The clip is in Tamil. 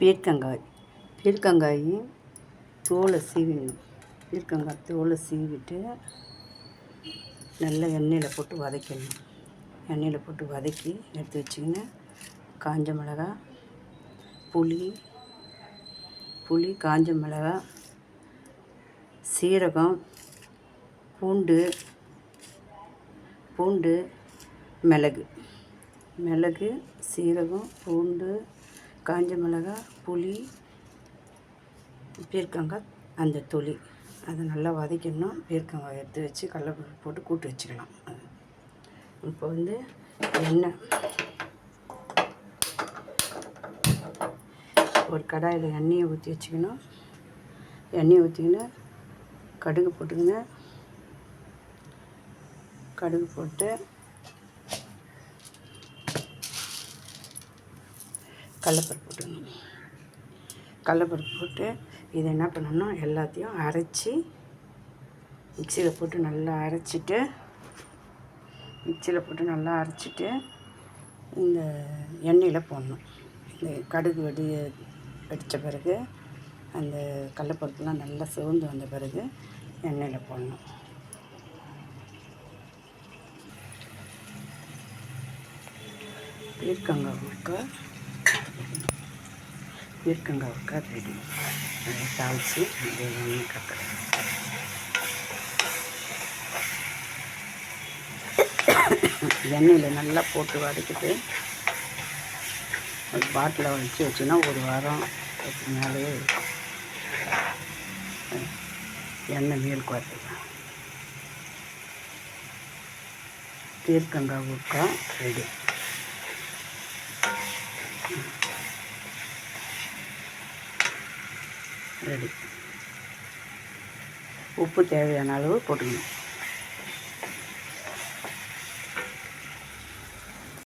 பீர்க்கங்காய் தோலை சீவிடணும். பீர்க்கங்காய் தோலை சீவிட்டு நல்லா எண்ணெயில் போட்டு வதக்கணும். எண்ணெயில் போட்டு வதக்கி எடுத்து வச்சிங்கன்னா காஞ்ச மிளகா, புளி, காஞ்ச மிளகா, சீரகம், பூண்டு, மிளகு, சீரகம், பூண்டு, காஞ்ச மிளகா, புளி, பீர்க்கங்காய், அந்த தொளி அதை நல்லா வதக்கிடணும். பீர்க்கங்காய் எடுத்து வச்சு கடலைப்பருப்பு போட்டு கூட்டு வச்சுக்கலாம். இப்போ எண்ணெய் ஒரு கடாயில் எண்ணெயை ஊற்றி வச்சுக்கணும். எண்ணெயை ஊற்றிக்கின்னு கடுகு போட்டுக்கின்னு கடுகு போட்டு கடலைப்பருப்பு போட்டுக்கணும். கடலைப்பருப்பு போட்டு இதை என்ன பண்ணணும்னா எல்லாத்தையும் அரைச்சி மிக்சியில் போட்டு நல்லா அரைச்சிட்டு இந்த எண்ணெயில் போடணும். இந்த கடுகு வெடித்த பிறகு அந்த கடலைப்பருப்புலாம் நல்லா சிவந்து வந்த பிறகு எண்ணெயில் போடணும். பீர்க்கங்காய் ஊறுகாய் ரெடி. அதை தாளித்து எண்ணெய் கக்கணும். எண்ணெயில் நல்லா போட்டு வதக்கிட்டு ஒரு பாட்டில் வச்சுன்னா ஒரு வாரம் மேலேயே இருக்கும். எண்ணெய் மேலுக்கு வரலாம். பீர்க்கங்காய் ஊறுகாய் ரெடி. உப்பு தேவையான அளவு போட்டுக்கணும்.